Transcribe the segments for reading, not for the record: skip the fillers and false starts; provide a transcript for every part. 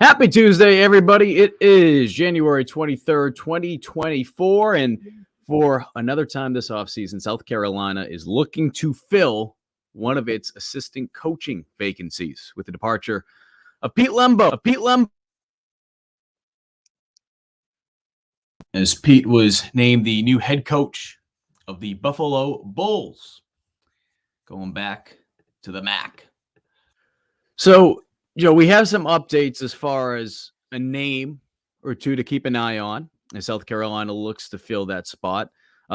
Happy Tuesday, everybody. It is January 23rd, 2024. And for another time this offseason, South Carolina is looking to fill one of its assistant coaching vacancies with the departure of Pete Lembo. As Pete was named the new head coach of the Buffalo Bulls, going back to the MAC. So, we have some updates as far as a name or two to keep an eye on as South Carolina looks to fill that spot.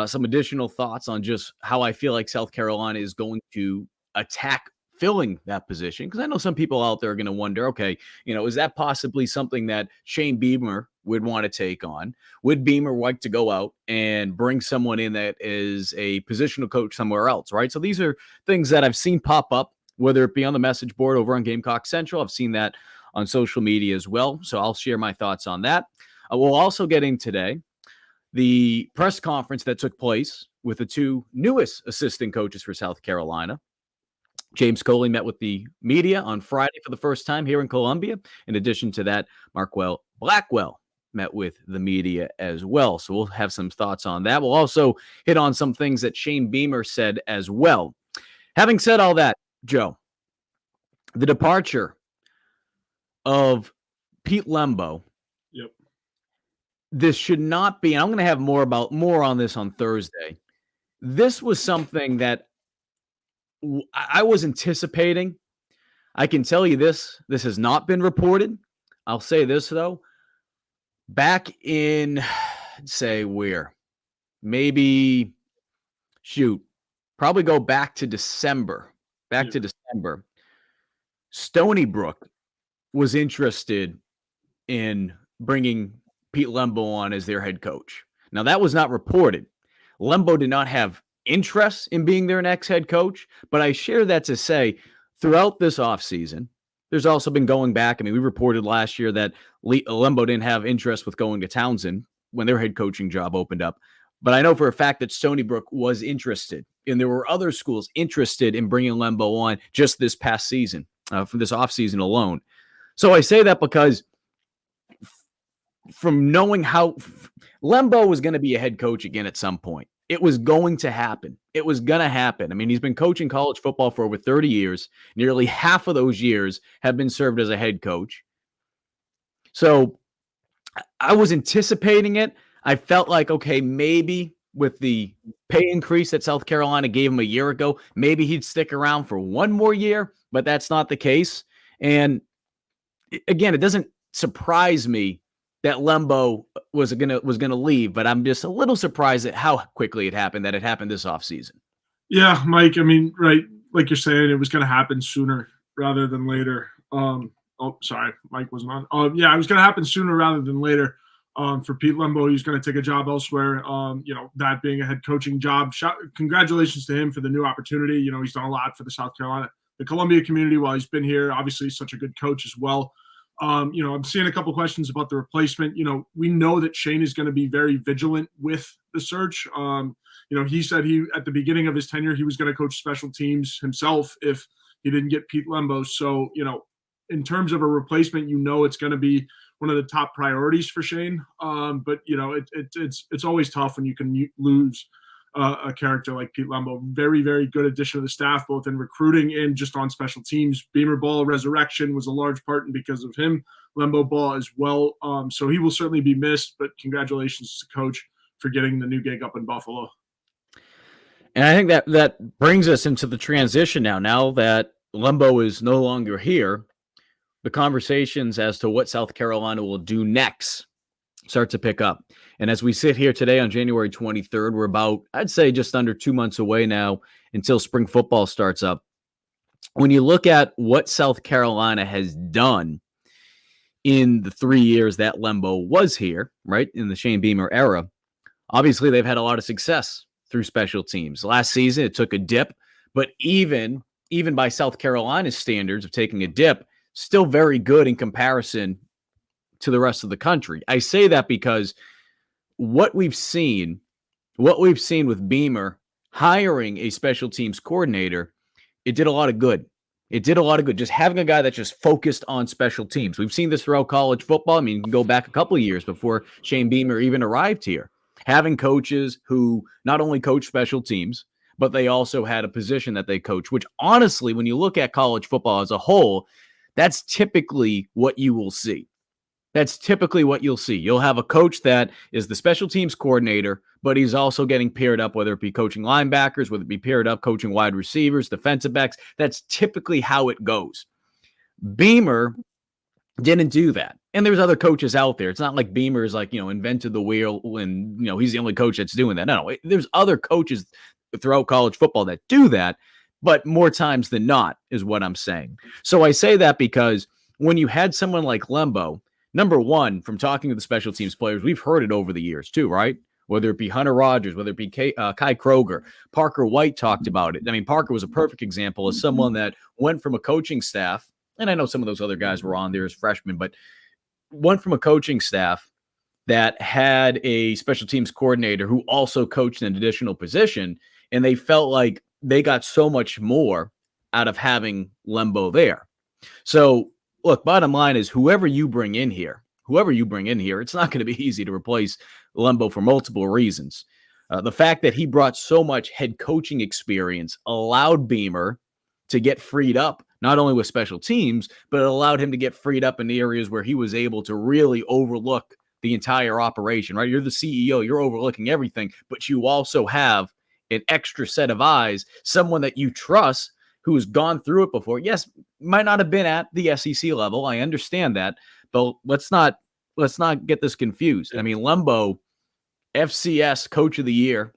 Some additional thoughts on just how I feel like South Carolina is going to attack filling that position. Because I know some people out there are going to wonder, okay, is that possibly something that Shane Beamer would want to take on? Would Beamer like to go out and bring someone in that is a positional coach somewhere else, right? So these are things that I've seen pop up, whether it be on the message board over on Gamecock Central. I've seen that on social media as well. So I'll share my thoughts on that. We'll also get in today the press conference that took place with the two newest assistant coaches for South Carolina. James Coley met with the media on Friday for the first time here in Columbia. In addition to that, Marquel Blackwell met with the media as well. So we'll have some thoughts on that. We'll also hit on some things that Shane Beamer said as well. Having said all that, Joe, the departure of Pete Lembo. Yep. This should not be, and I'm going to have more on this on Thursday. This was something that I was anticipating. I can tell you this has not been reported. I'll say this, though. Back in, say where? Maybe, probably go back to December. Stony Brook was interested in bringing Pete Lembo on as their head coach. Now, that was not reported. Lembo did not have interest in being their next head coach, but I share that to say throughout this offseason, there's also been going back. I mean, we reported last year that Lembo didn't have interest with going to Townsend when their head coaching job opened up. But I know for a fact that Stony Brook was interested, and there were other schools interested in bringing Lembo on just this past season, for this offseason alone. So I say that because from knowing how Lembo was going to be a head coach again at some point, it was going to happen. It was going to happen. I mean, he's been coaching college football for over 30 years. Nearly half of those years have been served as a head coach. So I was anticipating it. I felt like, okay, maybe with the pay increase that South Carolina gave him a year ago, maybe he'd stick around for one more year, but that's not the case. And again, it doesn't surprise me that Lembo was gonna leave, but I'm just a little surprised at how quickly it happened this offseason. Yeah, Mike, I mean, right, like you're saying, it was going to happen sooner rather than later. Sorry, Mike wasn't on. Yeah, it was going to happen sooner rather than later. For Pete Lembo, he's going to take a job elsewhere. That being a head coaching job. Congratulations to him for the new opportunity. He's done a lot for the Columbia community while he's been here. Obviously, he's such a good coach as well. I'm seeing a couple questions about the replacement. We know that Shane is going to be very vigilant with the search. He said at the beginning of his tenure, he was going to coach special teams himself if he didn't get Pete Lembo. So, in terms of a replacement, it's going to be one of the top priorities for Shane. But it's always tough when you can lose a character like Pete Lembo. Very, very good addition to the staff, both in recruiting and just on special teams. Beamer Ball resurrection was a large part and because of him. Lembo Ball as well. So he will certainly be missed, but congratulations to Coach for getting the new gig up in Buffalo. And I think that brings us into the transition now that Lembo is no longer here. The conversations as to what South Carolina will do next start to pick up. And as we sit here today on January 23rd, we're about, I'd say, just under 2 months away now until spring football starts up. When you look at what South Carolina has done in the 3 years that Lembo was here, right, in the Shane Beamer era, obviously they've had a lot of success through special teams. Last season, it took a dip, but even by South Carolina's standards of taking a dip, still very good in comparison to the rest of the country. I say that because what we've seen with Beamer hiring a special teams coordinator, it did a lot of good It did a lot of good. Just having a guy that just focused on special teams. We've seen this throughout college football. I mean, you can go back a couple of years before Shane Beamer even arrived here. Having coaches who not only coach special teams, but they also had a position that they coach, which honestly, when you look at college football as a whole, that's typically what you will see. That's typically what you'll see. You'll have a coach that is the special teams coordinator, but he's also getting paired up, whether it be coaching linebackers, whether it be paired up coaching wide receivers, defensive backs. That's typically how it goes. Beamer didn't do that. And there's other coaches out there. It's not like Beamer is like, invented the wheel and, he's the only coach that's doing that. No, there's other coaches throughout college football that do that, but more times than not is what I'm saying. So I say that because when you had someone like Lembo, number one, from talking to the special teams players, we've heard it over the years too, right? Whether it be Hunter Rogers, whether it be Kai Kroger, Parker White talked about it. I mean, Parker was a perfect example of someone that went from a coaching staff, and I know some of those other guys were on there as freshmen, but went from a coaching staff that had a special teams coordinator who also coached an additional position, and they felt like they got so much more out of having Lembo there. So, look, bottom line is whoever you bring in here, it's not going to be easy to replace Lembo for multiple reasons. The fact that he brought so much head coaching experience allowed Beamer to get freed up, not only with special teams, but it allowed him to get freed up in the areas where he was able to really overlook the entire operation, right? You're the CEO, you're overlooking everything, but you also have an extra set of eyes, someone that you trust who has gone through it before. Yes, might not have been at the SEC level. I understand that, but let's not get this confused. I mean, Lembo, FCS Coach of the Year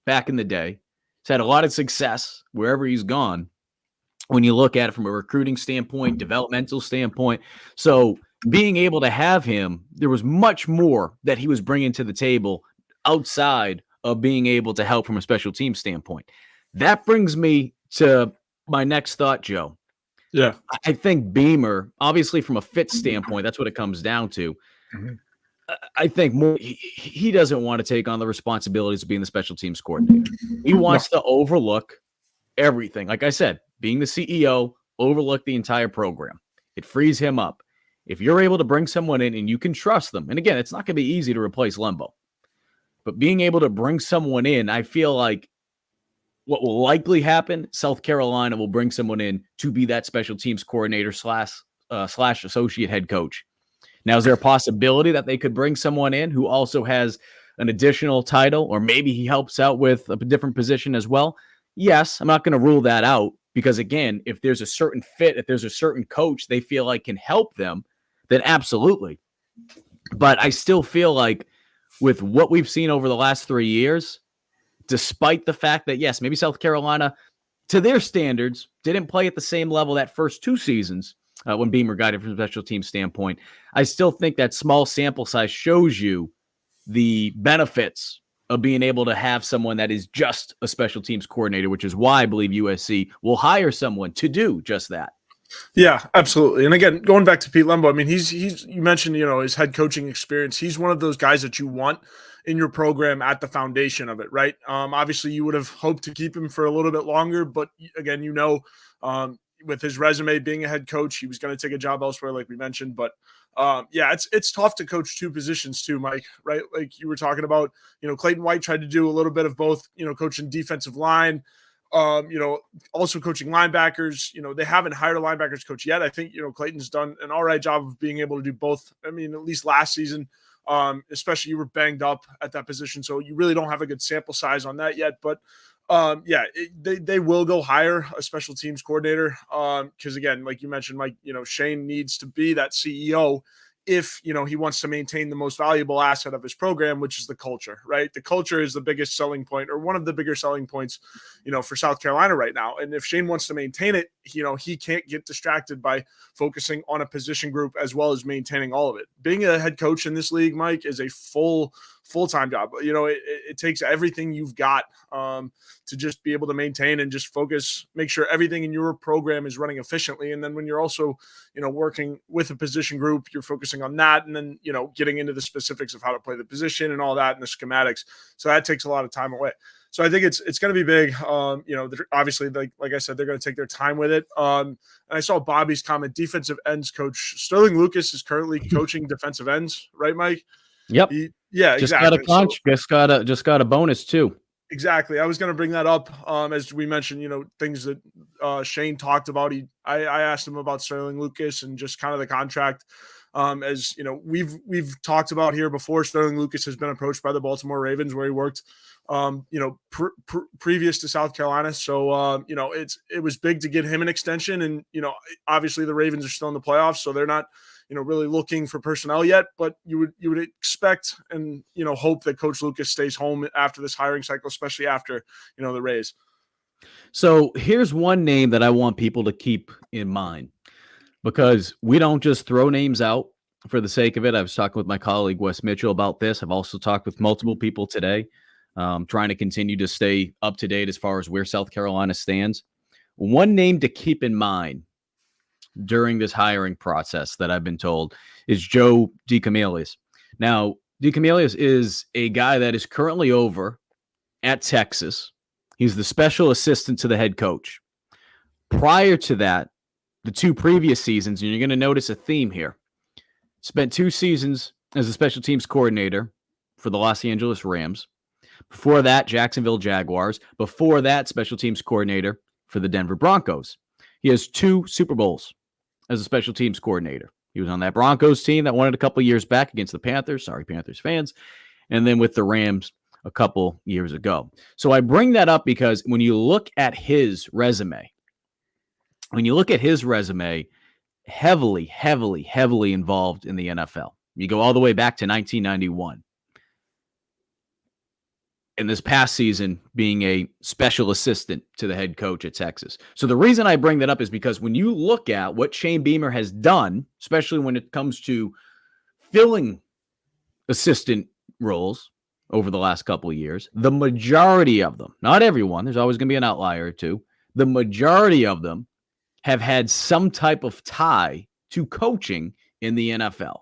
back in the day, has had a lot of success wherever he's gone when you look at it from a recruiting standpoint, developmental standpoint. So being able to have him, there was much more that he was bringing to the table outside of being able to help from a special team standpoint. That brings me to my next thought, Joe. Yeah. I think Beamer, obviously from a fit standpoint, that's what it comes down to. Mm-hmm. I think more he doesn't want to take on the responsibilities of being the special teams coordinator. He wants to overlook everything. Like I said, being the CEO, overlook the entire program. It frees him up. If you're able to bring someone in and you can trust them, and again, it's not going to be easy to replace Lembo, but being able to bring someone in, I feel like what will likely happen, South Carolina will bring someone in to be that special teams coordinator slash associate head coach. Now, is there a possibility that they could bring someone in who also has an additional title, or maybe he helps out with a different position as well? Yes, I'm not going to rule that out because, again, if there's a certain fit, if there's a certain coach they feel like can help them, then absolutely. But I still feel like with what we've seen over the last 3 years, despite the fact that, yes, maybe South Carolina, to their standards, didn't play at the same level that first 2 seasons when Beamer got it from a special team standpoint, I still think that small sample size shows you the benefits of being able to have someone that is just a special teams coordinator, which is why I believe USC will hire someone to do just that. Yeah, absolutely. And again, going back to Pete Lembo, I mean, he's you mentioned, his head coaching experience. He's one of those guys that you want in your program at the foundation of it, right? Obviously, you would have hoped to keep him for a little bit longer, but again, with his resume being a head coach, he was going to take a job elsewhere, like we mentioned. But it's tough to coach 2 positions too, Mike, right? Like you were talking about, Clayton White tried to do a little bit of both, coaching defensive line, also coaching linebackers. They haven't hired a linebackers coach yet. I think, Clayton's done an all right job of being able to do both. I mean, at least last season, especially you were banged up at that position. So you really don't have a good sample size on that yet, but they will go hire a special teams coordinator. Cause again, like you mentioned, Mike, Shane needs to be that CEO if, he wants to maintain the most valuable asset of his program, which is the culture, right? The culture is the biggest selling point, or one of the bigger selling points, for South Carolina right now. And if Shane wants to maintain it, he can't get distracted by focusing on a position group as well as maintaining all of it. Being a head coach in this league, Mike, is a full-time job. It takes everything you've got to just be able to maintain and just focus, make sure everything in your program is running efficiently. And then when you're also, working with a position group, you're focusing on that. And then, getting into the specifics of how to play the position and all that and the schematics. So that takes a lot of time away. So I think it's going to be big. Obviously, like I said, they're going to take their time with it. And I saw Bobby's comment: defensive ends coach Sterling Lucas is currently coaching defensive ends, right, Mike? Yep. Yeah, just exactly. got a punch. Just got a bonus too. Exactly. I was going to bring that up. As we mentioned, things that Shane talked about. I asked him about Sterling Lucas and just kind of the contract. As you know, we've talked about here before. Sterling Lucas has been approached by the Baltimore Ravens, where he worked, previous to South Carolina. So it was big to get him an extension, and obviously the Ravens are still in the playoffs, so they're not really looking for personnel yet. But you would expect and hope that Coach Lucas stays home after this hiring cycle, especially after the Rays. So here's one name that I want people to keep in mind, because we don't just throw names out for the sake of it. I was talking with my colleague Wes Mitchell about this. I've also talked with multiple people today, trying to continue to stay up to date as far as where South Carolina stands. One name to keep in mind during this hiring process that I've been told is Joe DeCamelius. Now, DeCamelius is a guy that is currently over at Texas. He's the special assistant to the head coach. Prior to that, the two previous seasons, and you're going to notice a theme here, spent 2 seasons as a special teams coordinator for the Los Angeles Rams. Before that, Jacksonville Jaguars. Before that, special teams coordinator for the Denver Broncos. He has 2 Super Bowls as a special teams coordinator. He was on that Broncos team that won it a couple years back against the Panthers. Sorry, Panthers fans. And then with the Rams a couple years ago. So I bring that up because when you look at his resume, heavily involved in the NFL. You go all the way back to 1991. In this past season, being a special assistant to the head coach at Texas. So the reason I bring that up is because when you look at what Shane Beamer has done, especially when it comes to filling assistant roles over the last couple of years, the majority of them, not everyone, there's always going to be an outlier or two, the majority of them have had some type of tie to coaching in the NFL.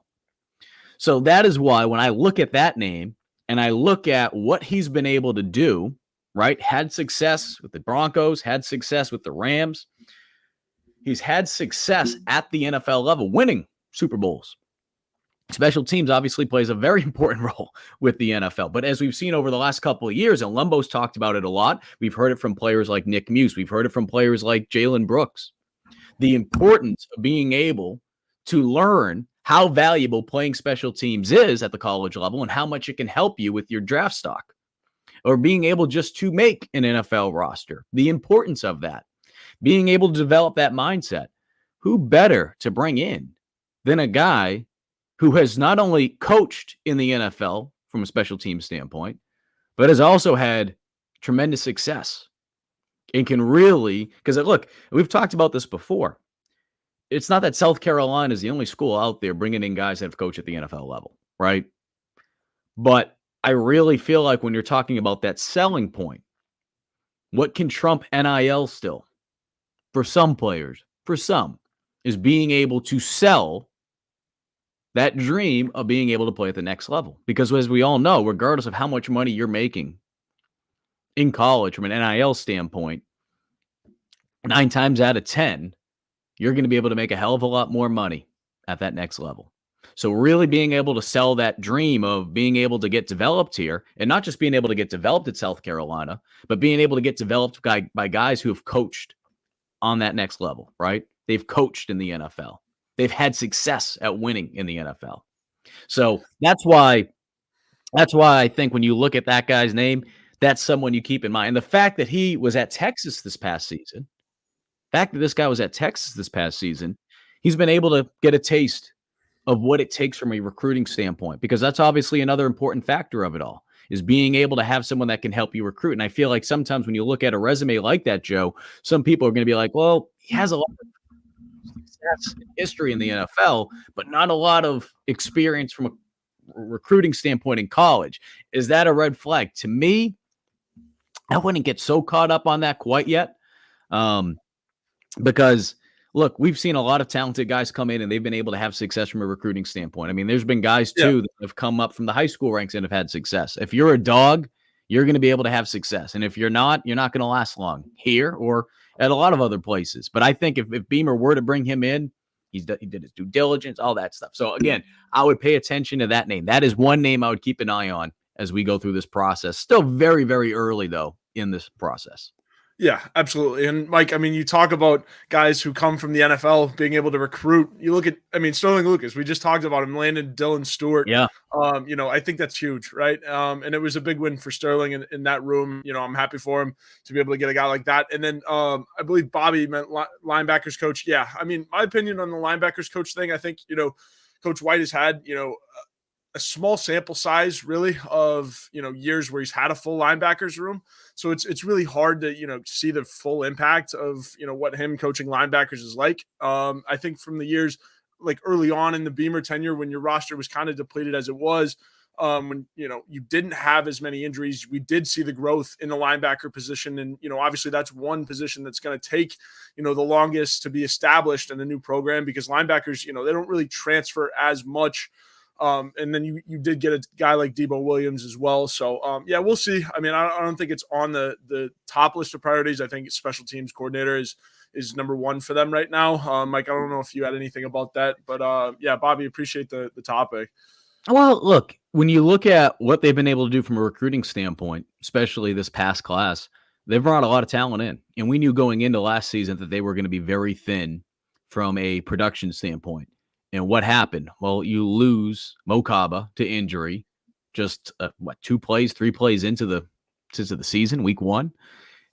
So that is why when I look at that name and I look at what he's been able to do, right? Had success with the Broncos, had success with the Rams. He's had success at the NFL level, winning Super Bowls. Special teams obviously plays a very important role with the NFL. But as we've seen over the last couple of years, and Lembo's talked about it a lot, we've heard it from players like Nick Muse. We've heard it from players like Jalen Brooks. The importance of being able to learn how valuable playing special teams is at the college level and how much it can help you with your draft stock, or being able just to make an NFL roster. The importance of that, being able to develop that mindset. Who better to bring in than a guy who has not only coached in the NFL from a special team standpoint, but has also had tremendous success and can really, because look, we've talked about this before. It's not that South Carolina is the only school out there bringing in guys that have coached at the NFL level, right? But I really feel like when you're talking about that selling point, what can trump NIL still for some players, for some, is being able to sell that dream of being able to play at the next level. Because as we all know, regardless of how much money you're making in college from an NIL standpoint, 9 times out of 10, you're going to be able to make a hell of a lot more money at that next level. So really being able to sell that dream of being able to get developed here, and not just being able to get developed at South Carolina, but being able to get developed by guys who have coached on that next level, right? They've coached in the NFL. They've had success at winning in the NFL. So that's why I think when you look at that guy's name, that's someone you keep in mind. And the fact that he was at Texas this past season, he's been able to get a taste of what it takes from a recruiting standpoint, because that's obviously another important factor of it all, is being able to have someone that can help you recruit. And I feel like sometimes when you look at a resume like that, Joe, some people are going to be like, well, he has a lot of success and history in the NFL, but not a lot of experience from a recruiting standpoint in college. Is that a red flag? To me, I wouldn't get so caught up on that quite yet. Because look, we've seen a lot of talented guys come in and they've been able to have success from a recruiting standpoint. I mean, there's been guys too that have come up from the high school ranks and have had success. If you're a dog, you're going to be able to have success. And if you're not going to last long here or at a lot of other places. But I think if Beamer were to bring him in, he did his due diligence, all that stuff. So again, I would pay attention to that name. That is one name I would keep an eye on as we go through this process. Still very, very early, though, in this process. Yeah, absolutely. And Mike, I mean, you talk about guys who come from the NFL being able to recruit. You look at, I mean, Sterling Lucas, we just talked about him, landed Dylan Stewart. Yeah. I think that's huge, right? And it was a big win for Sterling in that room. I'm happy for him to be able to get a guy like that. And then I believe Bobby meant linebackers coach. Yeah. I mean, my opinion on the linebackers coach thing, I think, Coach White has had, a small sample size really of years where he's had a full linebackers room, so it's really hard to see the full impact of what him coaching linebackers is like. I think from the years like early on in the Beamer tenure when your roster was kind of depleted as it was, when you didn't have as many injuries, we did see the growth in the linebacker position, and obviously that's one position that's going to take the longest to be established in a new program, because linebackers they don't really transfer as much. And then you did get a guy like Debo Williams as well. So, yeah, we'll see. I mean, I don't think it's on the top list of priorities. I think special teams coordinator is number one for them right now. Mike, I don't know if you had anything about that, but yeah, Bobby, appreciate the topic. Well, look, when you look at what they've been able to do from a recruiting standpoint, especially this past class, they've brought a lot of talent in. And we knew going into last season that they were going to be very thin from a production standpoint. And what happened? Well, you lose Mo Kaba to injury, just 3 plays into the season, week 1.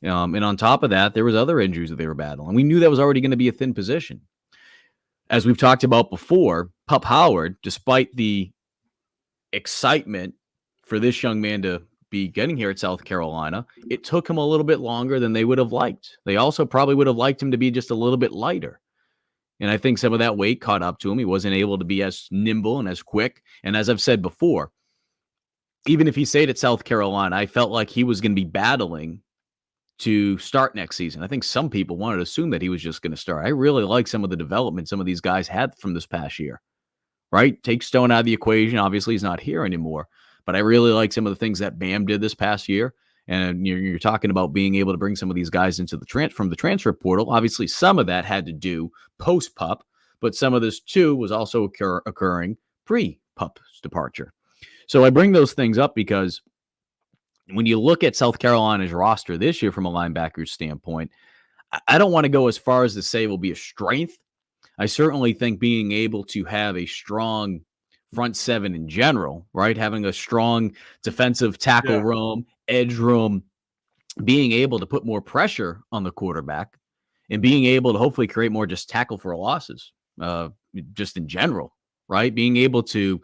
And on top of that, there was other injuries that they were battling. We knew that was already going to be a thin position. As we've talked about before, Pup Howard, despite the excitement for this young man to be getting here at South Carolina, it took him a little bit longer than they would have liked. They also probably would have liked him to be just a little bit lighter. And I think some of that weight caught up to him. He wasn't able to be as nimble and as quick. And as I've said before, even if he stayed at South Carolina, I felt like he was going to be battling to start next season. I think some people wanted to assume that he was just going to start. I really like some of the development some of these guys had from this past year, right? Take Stone out of the equation. Obviously, he's not here anymore. But I really like some of the things that Bam did this past year. And you're talking about being able to bring some of these guys into from the transfer portal. Obviously, some of that had to do post-Pup, but some of this too was also occurring pre-Pup's departure. So I bring those things up because when you look at South Carolina's roster this year from a linebacker's standpoint, I don't want to go as far as to say it will be a strength. I certainly think being able to have a strong front seven in general, right? Having a strong defensive tackle room, edge room, being able to put more pressure on the quarterback and being able to hopefully create more just tackle for losses, just in general, right? Being able to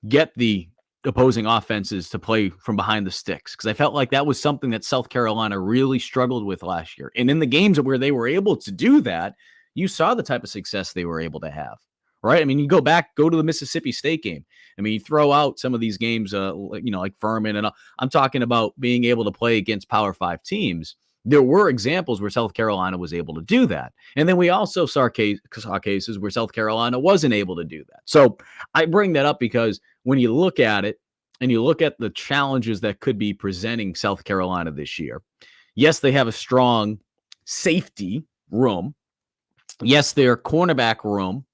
get the opposing offenses to play from behind the sticks, because I felt like that was something that South Carolina really struggled with last year. And in the games where they were able to do that, you saw the type of success they were able to have. Right. I mean, you go to the Mississippi State game. I mean, you throw out some of these games, like Furman, and I'm talking about being able to play against Power 5 teams. There were examples where South Carolina was able to do that. And then we also saw cases where South Carolina wasn't able to do that. So I bring that up because when you look at it and you look at the challenges that could be presenting South Carolina this year, yes, they have a strong safety room. Yes, their cornerback room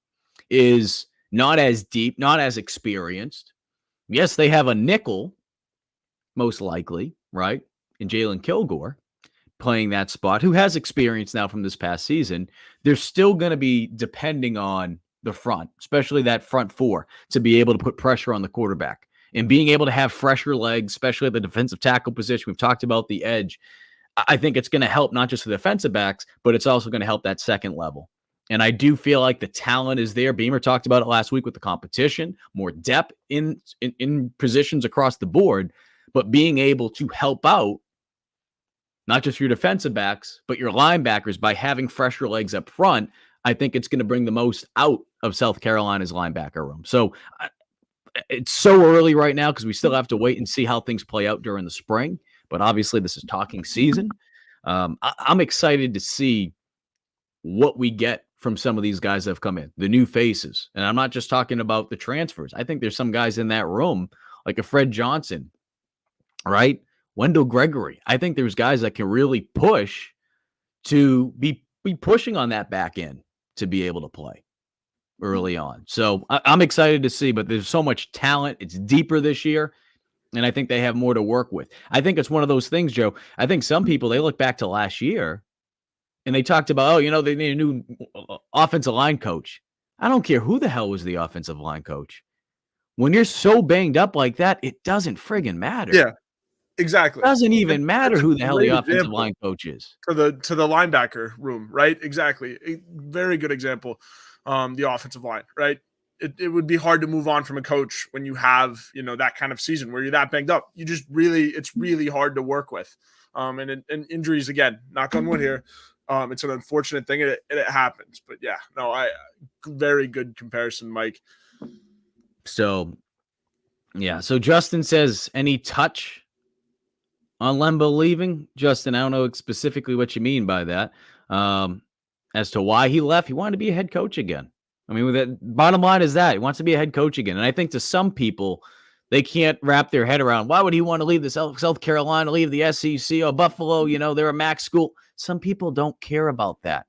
is not as deep, not as experienced. Yes, they have a nickel, most likely, right, in Jalen Kilgore playing that spot, who has experience now from this past season. They're still going to be depending on the front, especially that front four, to be able to put pressure on the quarterback and being able to have fresher legs, especially at the defensive tackle position. We've talked about the edge. I think it's going to help not just the defensive backs, but it's also going to help that second level. And I do feel like the talent is there. Beamer talked about it last week with the competition, more depth in positions across the board, but being able to help out not just your defensive backs, but your linebackers by having fresher legs up front. I think it's going to bring the most out of South Carolina's linebacker room. So it's so early right now because we still have to wait and see how things play out during the spring. But obviously, this is talking season. I'm excited to see what we get from some of these guys that have come in, the new faces. And I'm not just talking about the transfers. I think there's some guys in that room, like a Fred Johnson, right? Wendell Gregory. I think there's guys that can really push to be pushing on that back end to be able to play early on. So I'm excited to see, but there's so much talent. It's deeper this year, and I think they have more to work with. I think it's one of those things, Joe. I think some people, they look back to last year, and they talked about, they need a new offensive line coach. I don't care who the hell was the offensive line coach. When you're so banged up like that, it doesn't friggin' matter. Yeah, exactly. It doesn't even matter who the hell the offensive line coach is. To the linebacker room, right? Exactly. A very good example. The offensive line, right? It would be hard to move on from a coach when you have, that kind of season where you're that banged up. It's really hard to work with. And injuries, again, knock on wood here. It's an unfortunate thing, and it happens. But yeah, no, very good comparison, Mike. So, yeah. So Justin says, any touch on Lembo leaving? Justin, I don't know specifically what you mean by that. As to why he left, he wanted to be a head coach again. I mean, that bottom line is that he wants to be a head coach again. And I think to some people, they can't wrap their head around, why would he want to leave the South Carolina, leave the SEC or Buffalo? They're a MAC school. Some people don't care about that.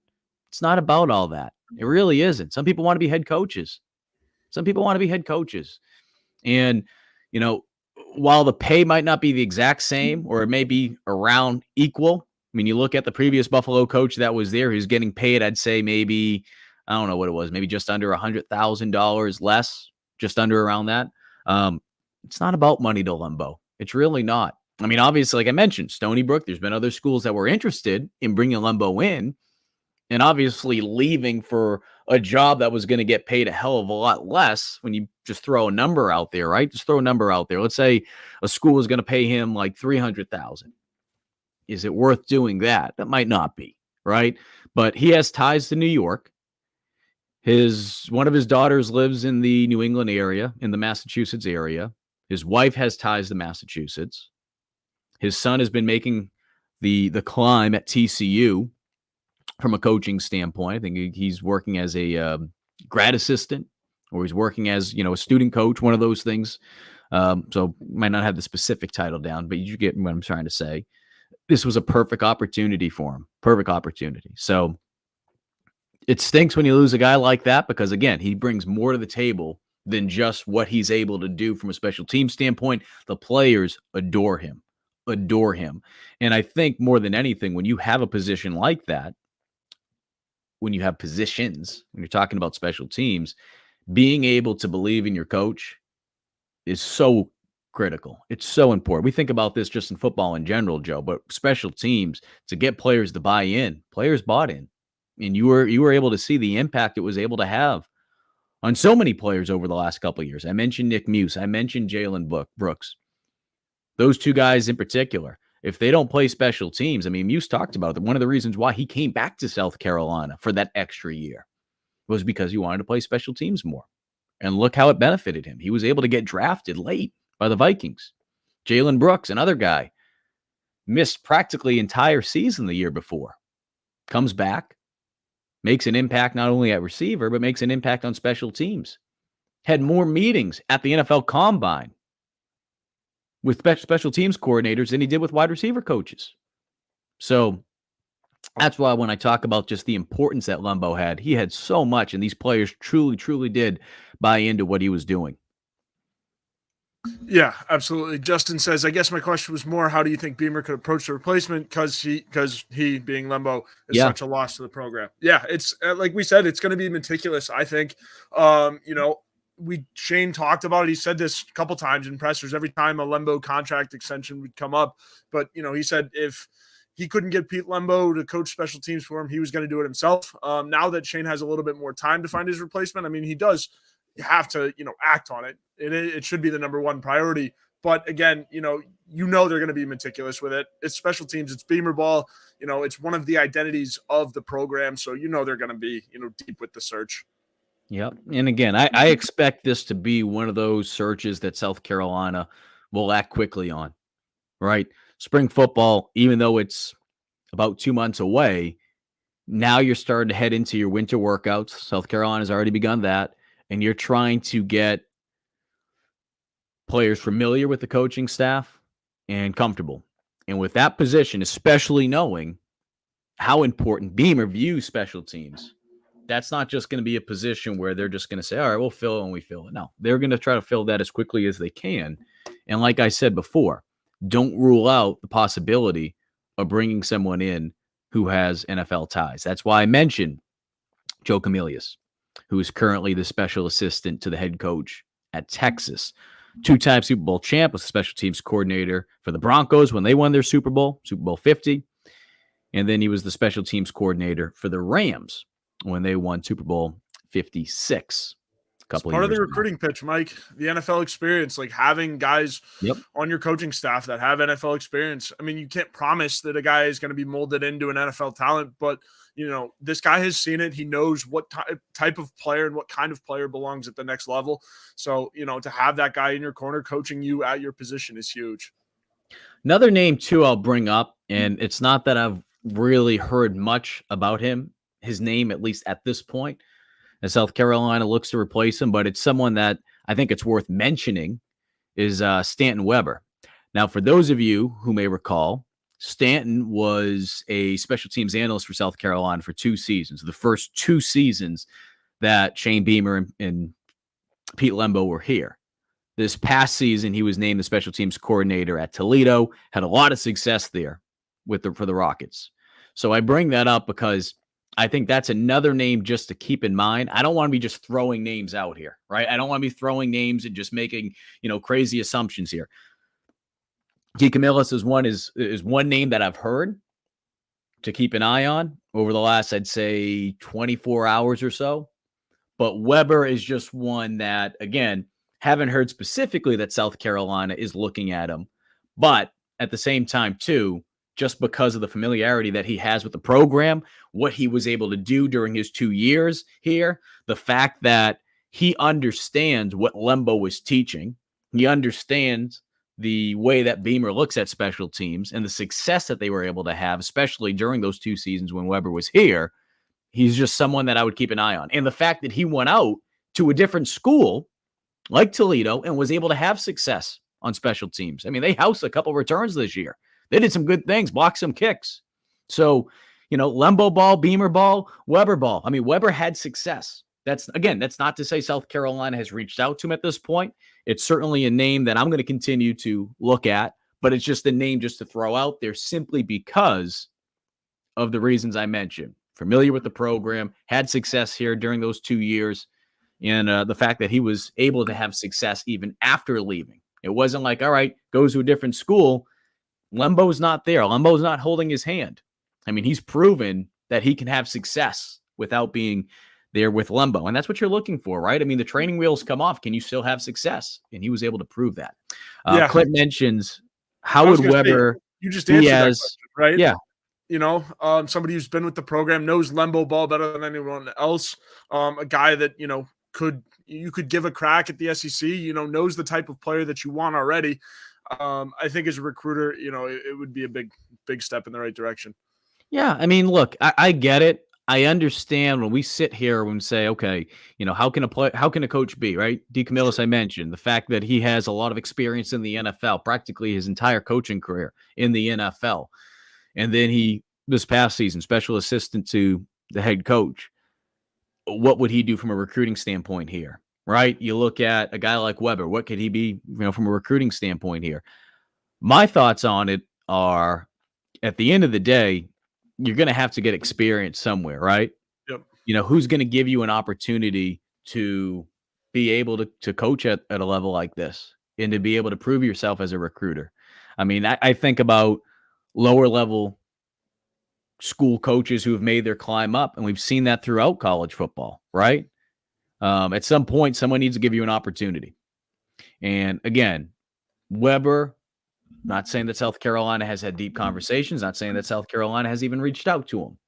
It's not about all that. It really isn't. Some people want to be head coaches. And, while the pay might not be the exact same, or it may be around equal. I mean, you look at the previous Buffalo coach that was there, who's getting paid, I'd say maybe, I don't know what it was, maybe just under $100,000 less, just under around that. It's not about money to Lembo. It's really not. I mean, obviously, like I mentioned, Stony Brook, there's been other schools that were interested in bringing Lembo in, and obviously leaving for a job that was going to get paid a hell of a lot less when you just throw a number out there, right? Just throw a number out there. Let's say a school is going to pay him like $300,000. Is it worth doing that? That might not be, right? But he has ties to New York. One of his daughters lives in the New England area, in the Massachusetts area. His wife has ties to Massachusetts. His son has been making the climb at TCU from a coaching standpoint. I think he's working as a grad assistant, or he's working as, a student coach, one of those things. So might not have the specific title down, but you get what I'm trying to say. This was a perfect opportunity for him. Perfect opportunity. So it stinks when you lose a guy like that, because again, he brings more to the table than just what he's able to do from a special team standpoint. The players adore him. And I think more than anything, when you have a position like that, when you have positions, when you're talking about special teams, being able to believe in your coach is so critical. It's so important. We think about this just in football in general, Joe, but special teams, to get players to buy in, players bought in. And you were able to see the impact it was able to have on so many players over the last couple of years. I mentioned Nick Muse. I mentioned Jalen Brooks. Those two guys in particular. If they don't play special teams, I mean, Muse talked about it. One of the reasons why he came back to South Carolina for that extra year was because he wanted to play special teams more. And look how it benefited him. He was able to get drafted late by the Vikings. Jalen Brooks, another guy, missed practically entire season the year before. Comes back, makes an impact not only at receiver, but makes an impact on special teams. Had more meetings at the NFL Combine with special teams coordinators than he did with wide receiver coaches. So that's why when I talk about just the importance that Lembo had, he had so much, and these players truly, truly did buy into what he was doing. Yeah, absolutely. Justin says, I guess my question was more, how do you think Beamer could approach the replacement? Because he being Lembo is such a loss to the program. Yeah, it's like we said, it's going to be meticulous, I think. Shane talked about it. He said this a couple times in pressers every time a Lembo contract extension would come up. But, he said if he couldn't get Pete Lembo to coach special teams for him, he was going to do it himself. Now that Shane has a little bit more time to find his replacement, I mean, he does have to, act on it. It should be the number one priority. But again, they're going to be meticulous with it. It's special teams. It's Beamer ball. It's one of the identities of the program. So, they're going to be, deep with the search. Yep. And again, I expect this to be one of those searches that South Carolina will act quickly on, right? Spring football, even though it's about 2 months away, now you're starting to head into your winter workouts. South Carolina's already begun that. And you're trying to get players familiar with the coaching staff and comfortable. And with that position, especially knowing how important Beamer views special teams, that's not just going to be a position where they're just going to say, all right, we'll fill it when we fill it. No, they're going to try to fill that as quickly as they can. And like I said before, don't rule out the possibility of bringing someone in who has NFL ties. That's why I mentioned Joe Camillus, who is currently the special assistant to the head coach at Texas. Two-time Super Bowl champ, was a special teams coordinator for the Broncos when they won their Super Bowl 50. And then he was the special teams coordinator for the Rams when they won Super Bowl 56. It's part of the recruiting pitch, Mike. The NFL experience, like having guys on your coaching staff that have NFL experience. I mean, you can't promise that a guy is going to be molded into an NFL talent, but this guy has seen it. He knows what type of player and what kind of player belongs at the next level. So, to have that guy in your corner coaching you at your position is huge. Another name too I'll bring up, and it's not that I've really heard much about him, his name, at least at this point, as South Carolina looks to replace him, but it's someone that I think it's worth mentioning, is Stanton Weber. Now, for those of you who may recall, Stanton was a special teams analyst for South Carolina for 2 seasons, the first 2 seasons that Shane Beamer and Pete Lembo were here. This past season, he was named the special teams coordinator at Toledo, had a lot of success there for the Rockets. So I bring that up because I think that's another name just to keep in mind. I don't want to be just throwing names out here, right? I don't want to be throwing names and just making, crazy assumptions here. T. Camillus is one name that I've heard to keep an eye on over the last, I'd say, 24 hours or so. But Weber is just one that, again, haven't heard specifically that South Carolina is looking at him. But at the same time, too, just because of the familiarity that he has with the program, what he was able to do during his 2 years here, the fact that he understands what Lembo was teaching, he understands the way that Beamer looks at special teams and the success that they were able to have, especially during those 2 seasons when Weber was here. He's just someone that I would keep an eye on. And the fact that he went out to a different school like Toledo and was able to have success on special teams. I mean, they housed a couple returns this year. They did some good things, blocked some kicks. So, Lembo ball, Beamer ball, Weber ball. I mean, Weber had success. That's not to say South Carolina has reached out to him at this point. It's certainly a name that I'm going to continue to look at, but it's just a name just to throw out there simply because of the reasons I mentioned. Familiar with the program, had success here during those 2 years, and the fact that he was able to have success even after leaving. It wasn't like, all right, goes to a different school. Lembo's not there. Lembo's not holding his hand. I mean, he's proven that he can have success without being there with Lembo. And that's what you're looking for, right? I mean, the training wheels come off. Can you still have success? And he was able to prove that. Clint mentions, how would Weber... You just answered that question, right? Yeah. Somebody who's been with the program, knows Lembo ball better than anyone else. A guy that, you could give a crack at the SEC, knows the type of player that you want already. I think as a recruiter, it would be a big step in the right direction. Yeah. I mean, look, I get it. I understand when we sit here and say, okay, how can a coach be, right? D. Camillus, I mentioned the fact that he has a lot of experience in the NFL, practically his entire coaching career in the NFL. And then this past season, special assistant to the head coach. What would he do from a recruiting standpoint here, right? You look at a guy like Weber. What could he be, from a recruiting standpoint here? My thoughts on it are, at the end of the day, you're going to have to get experience somewhere, right? Yep. Who's going to give you an opportunity to be able to coach at a level like this and to be able to prove yourself as a recruiter? I mean, I think about lower level school coaches who have made their climb up, and we've seen that throughout college football, right? At some point, someone needs to give you an opportunity. And again, Weber, not saying that South Carolina has had deep conversations, not saying that South Carolina has even reached out to him,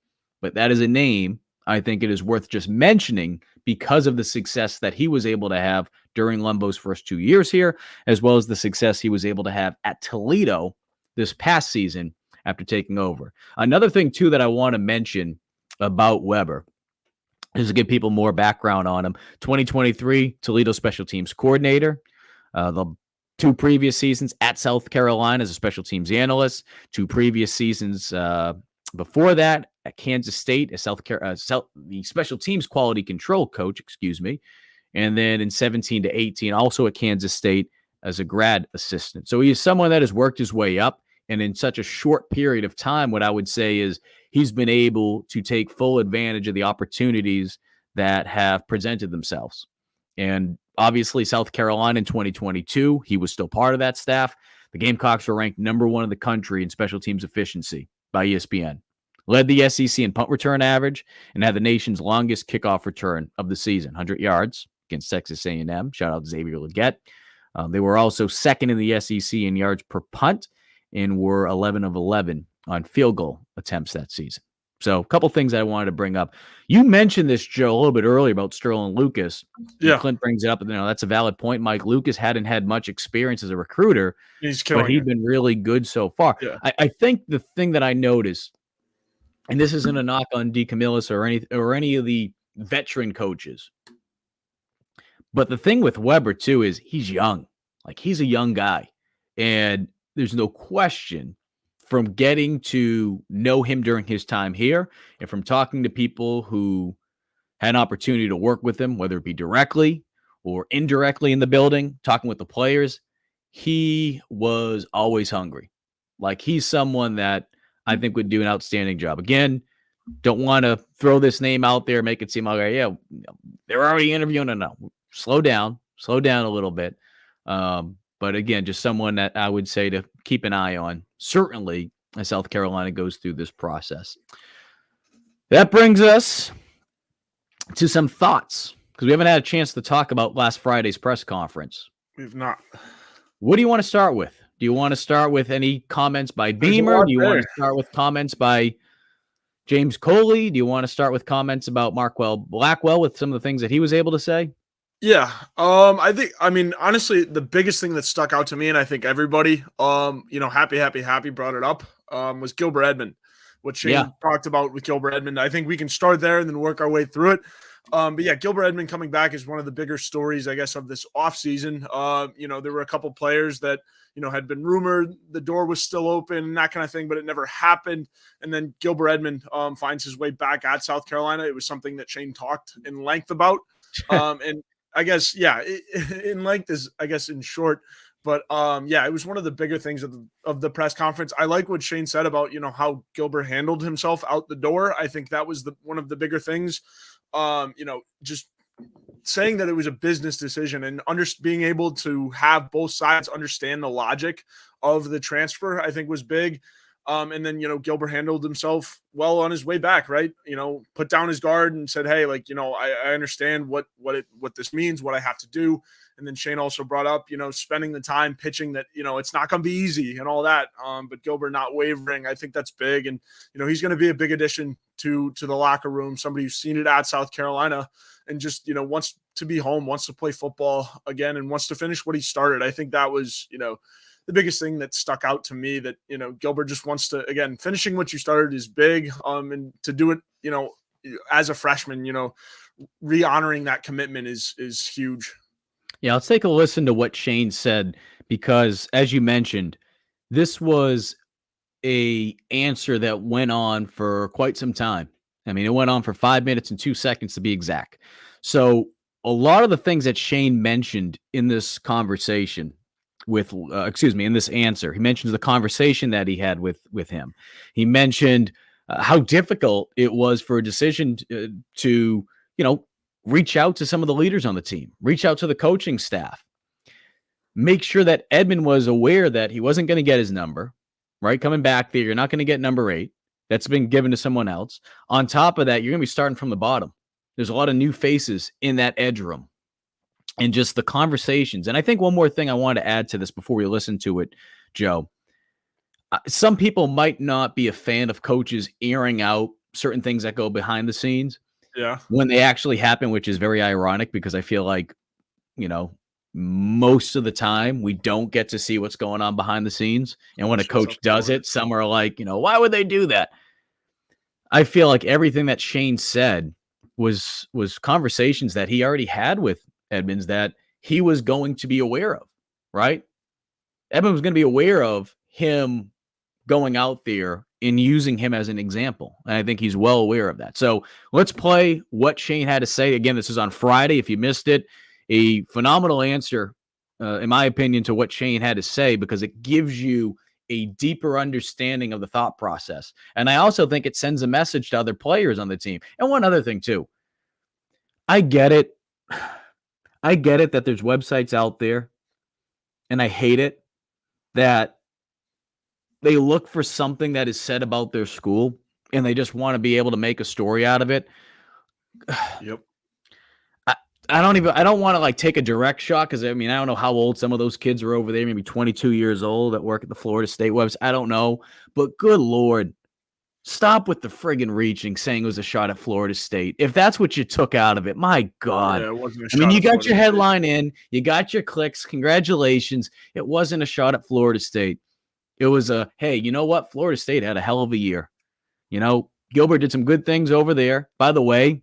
but that is a name I think it is worth just mentioning because of the success that he was able to have during Lembo's first 2 years here, as well as the success he was able to have at Toledo this past season after taking over. Another thing, too, that I want to mention about Weber is to give people more background on him. 2023 Toledo special teams coordinator. The 2 previous seasons at South Carolina as a special teams analyst, 2 previous seasons before that at Kansas State as the special teams quality control coach, and then in 17 to 18 also at Kansas State as a grad assistant. So he is someone that has worked his way up, and in such a short period of time, what I would say is he's been able to take full advantage of the opportunities that have presented themselves. And obviously, South Carolina in 2022, he was still part of that staff. The Gamecocks were ranked number 1 in the country in special teams efficiency by ESPN. Led the SEC in punt return average and had the nation's longest kickoff return of the season, 100 yards against Texas A&M. Shout out to Xavier Luedecke. They were also second in the SEC in yards per punt and were 11 of 11 on field goal attempts that season. So a couple things I wanted to bring up. You mentioned this, Joe, a little bit earlier about Sterling Lucas. Yeah. Clint brings it up, and that's a valid point. Mike Lucas hadn't had much experience as a recruiter, but he'd been really good so far. Yeah. I think the thing that I noticed, and this isn't a knock on D. Camillus or any of the veteran coaches, but the thing with Weber too is he's young. Like, he's a young guy, and there's no question from getting to know him during his time here and from talking to people who had an opportunity to work with him, whether it be directly or indirectly in the building, talking with the players, he was always hungry. Like, he's someone that I think would do an outstanding job. Again, don't want to throw this name out there, make it seem like, yeah, they're already interviewing. No, slow down a little bit. But again, just someone that I would say to keep an eye on, certainly as South Carolina goes through this process. That brings us to some thoughts, because we haven't had a chance to talk about last Friday's press conference. We've not. What do you want to start with? Do you want to start with any comments by Beamer? Do you want to start with comments by James Coley? Do you want to start with comments about Markwell Blackwell with some of the things that he was able to say? Yeah. I mean, honestly, the biggest thing that stuck out to me, and I think everybody, happy brought it up, was Gilbert Edmond. What Shane talked about with Gilbert Edmond. I think we can start there and then work our way through it. But yeah, Gilbert Edmond coming back is one of the bigger stories, I guess, of this offseason. There were a couple players that, had been rumored, the door was still open and that kind of thing, but it never happened. And then Gilbert Edmond finds his way back at South Carolina. It was something that Shane talked in length about. And I guess, in length is, I guess, in short. But it was one of the bigger things of the press conference. I like what Shane said about, how Gilbert handled himself out the door. I think that was one of the bigger things. Just saying that it was a business decision and being able to have both sides understand the logic of the transfer, I think was big. And then, Gilbert handled himself well on his way back, right? Put down his guard and said, hey, I understand what this means, what I have to do. And then Shane also brought up, spending the time pitching that, it's not going to be easy and all that. But Gilbert not wavering, I think that's big. And, he's going to be a big addition to the locker room, somebody who's seen it at South Carolina and just, wants to be home, wants to play football again, and wants to finish what he started. I think that was, the biggest thing that stuck out to me, that, Gilbert just wants to, again, finishing what you started is big. And to do it, as a freshman, re-honoring that commitment is huge. Yeah, let's take a listen to what Shane said, because as you mentioned, this was a answer that went on for quite some time. I mean, it went on for 5 minutes and 2 seconds to be exact. So a lot of the things that Shane mentioned in this conversation in this answer, he mentions the conversation that he had with him. He mentioned how difficult it was for a decision to reach out to some of the leaders on the team, reach out to the coaching staff, make sure that Edmond was aware that he wasn't going to get his number, right? Coming back there, you're not going to get number 8. That's been given to someone else. On top of that, you're going to be starting from the bottom. There's a lot of new faces in that edge room and just the conversations. And I think one more thing I want to add to this before we listen to it, Joe. Some people might not be a fan of coaches airing out certain things that go behind the scenes. Yeah. When they actually happen, which is very ironic because I feel like, most of the time we don't get to see what's going on behind the scenes. And when a coach does it, some are like, why would they do that? I feel like everything that Shane said was conversations that he already had with Edmonds that he was going to be aware of, right? Edmond was going to be aware of him going out there and using him as an example. And I think he's well aware of that. So let's play what Shane had to say. Again, this is on Friday. If you missed it, a phenomenal answer, in my opinion, to what Shane had to say, because it gives you a deeper understanding of the thought process. And I also think it sends a message to other players on the team. And one other thing too, I get it. I get it that there's websites out there, and I hate it that they look for something that is said about their school and they just want to be able to make a story out of it. Yep. I don't want to like take a direct shot, because I mean, I don't know how old some of those kids are over there, maybe 22 years old, that work at the Florida State website. I don't know. But good Lord, stop with the friggin' reaching, saying it was a shot at Florida State. If that's what you took out of it, my God. Yeah, it wasn't a I mean, shot you at got Florida your State. headline in, you got your clicks. Congratulations. It wasn't a shot at Florida State. It was a, hey, you know what? Florida State had a hell of a year. You know, Gilbert did some good things over there. By the way,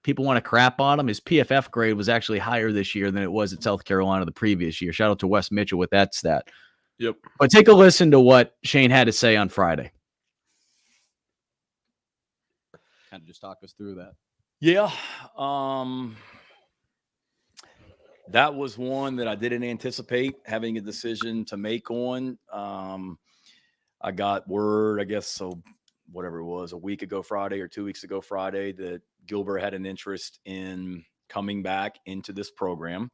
people want to crap on him. His PFF grade was actually higher this year than it was at South Carolina the previous year. Shout out to Wes Mitchell with that stat. Yep. But take a listen to what Shane had to say on Friday. Kind of just talk us through that. Yeah. That was one that I didn't anticipate having a decision to make on. I got word, I guess, so whatever it was, a week ago Friday or 2 weeks ago Friday, that Gilbert had an interest in coming back into this program.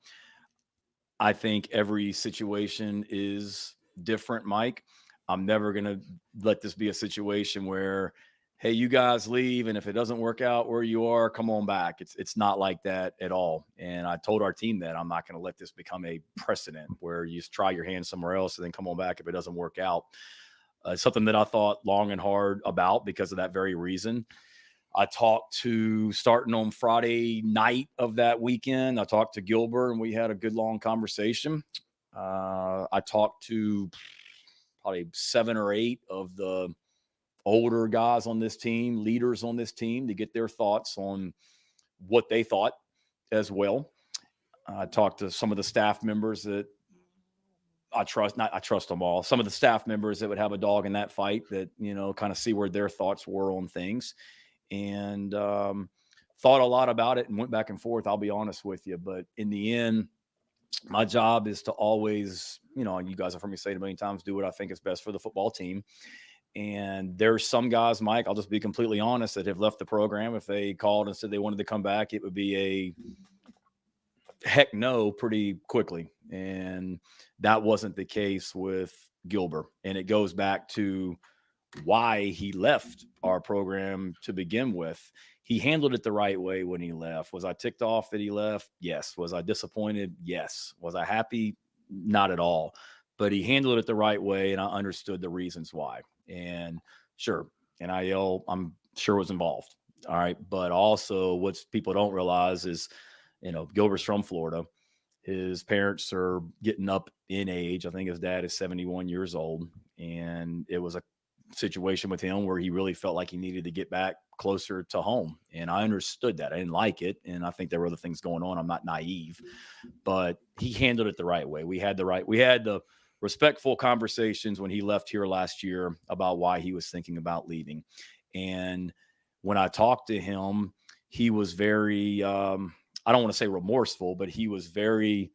I think every situation is different, Mike. I'm never going to let this be a situation where, hey, you guys leave, and if it doesn't work out where you are, come on back. It's not like that at all. And I told our team that I'm not going to let this become a precedent where you try your hand somewhere else and then come on back if it doesn't work out. It's something that I thought long and hard about because of that very reason. I talked to, starting on Friday night of that weekend, I talked to Gilbert, and we had a good long conversation. I talked to probably 7 or 8 of the older guys on this team, leaders on this team, to get their thoughts on what they thought as well. I talked to some of the staff members that I trust them all. Some of the staff members that would have a dog in that fight, that, you know, kind of see where their thoughts were on things, and thought a lot about it and went back and forth. I'll be honest with you. But in the end, my job is to always, you know, and you guys have heard me say it a million times, do what I think is best for the football team. And there's some guys, Mike, I'll just be completely honest, that have left the program. If they called and said they wanted to come back, it would be a heck no pretty quickly. And that wasn't the case with Gilbert. And it goes back to why he left our program to begin with. He handled it the right way when he left. Was I ticked off that he left? Yes. Was I disappointed? Yes. Was I happy? Not at all. But he handled it the right way, and I understood the reasons why. And sure, NIL, I'm sure, was involved. All right. But also, what people don't realize is, you know, Gilbert's from Florida. His parents are getting up in age. I think his dad is 71 years old. And it was a situation with him where he really felt like he needed to get back closer to home. And I understood that. I didn't like it. And I think there were other things going on. I'm not naive, but he handled it the right way. We had the respectful conversations when he left here last year about why he was thinking about leaving. And when I talked to him, he was very, I don't want to say remorseful, but he was very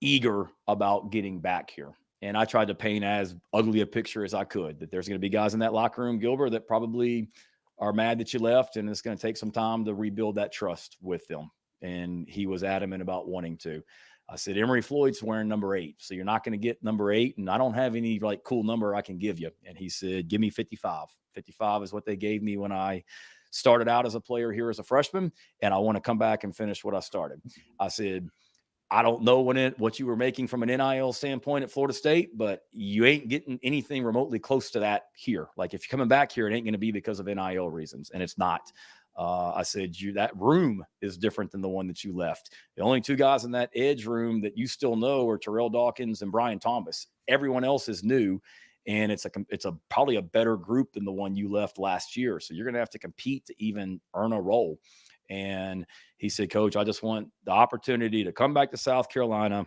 eager about getting back here. And I tried to paint as ugly a picture as I could, that there's going to be guys in that locker room, Gilbert, that probably are mad that you left, and it's going to take some time to rebuild that trust with them. And he was adamant about wanting to. I said, Emory Floyd's wearing number 8, so you're not going to get number 8, and I don't have any like cool number I can give you. And he said, give me 55. 55 is what they gave me when I started out as a player here as a freshman, and I want to come back and finish what I started. I said, I don't know what you were making from an NIL standpoint at Florida State, but you ain't getting anything remotely close to that here. Like, if you're coming back here, it ain't going to be because of NIL reasons, and it's not. I said, that room is different than the one that you left. The only 2 guys in that edge room that you still know are Terrell Dawkins and Brian Thomas. Everyone else is new, and it's probably a better group than the one you left last year. So you're going to have to compete to even earn a role. And he said, Coach, I just want the opportunity to come back to South Carolina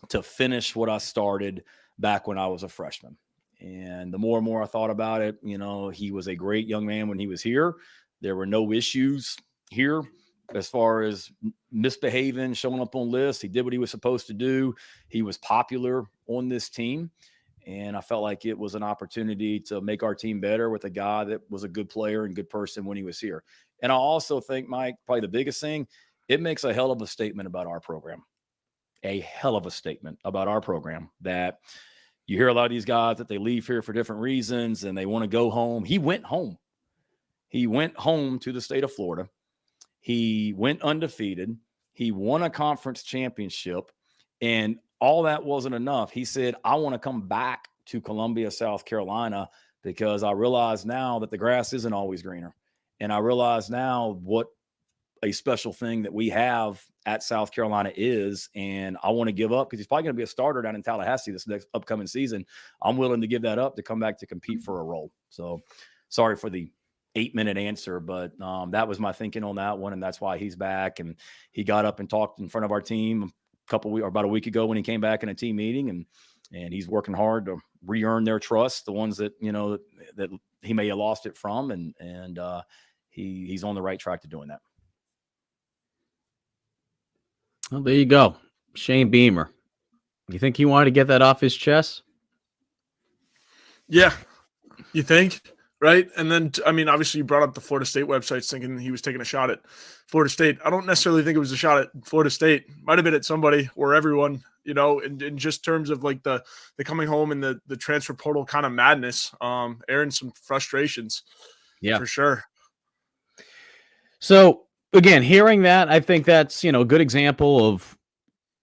to finish what I started back when I was a freshman. And the more and more I thought about it, he was a great young man when he was here. There were no issues here as far as misbehaving, showing up on lists. He did what he was supposed to do. He was popular on this team. And I felt like it was an opportunity to make our team better with a guy that was a good player and good person when he was here. And I also think, Mike, probably the biggest thing, it makes a hell of a statement about our program. A hell of a statement about our program that you hear a lot of these guys that they leave here for different reasons and they want to go home. He went home. He went home to the state of Florida. He went undefeated. He won a conference championship, and all that wasn't enough. He said, I want to come back to Columbia, South Carolina, because I realize now that the grass isn't always greener. And I realize now what a special thing that we have at South Carolina is, and I want to give up because he's probably going to be a starter down in Tallahassee this next upcoming season. I'm willing to give that up to come back to compete for a role. So sorry for the 8-minute answer, but that was my thinking on that one. And that's why he's back. And he got up and talked in front of our team about a week ago when he came back in a team meeting, and he's working hard to re-earn their trust, the ones that, that he may have lost it from. And he's on the right track to doing that. Well, there you go. Shane Beamer. You think he wanted to get that off his chest? Yeah. You think? Right. And then, obviously you brought up the Florida State websites thinking he was taking a shot at Florida State. I don't necessarily think it was a shot at Florida State. Might have been at somebody or everyone, in just terms of like the coming home and the transfer portal kind of madness, airing some frustrations. Yeah, for sure. So again, hearing that, I think that's, a good example of,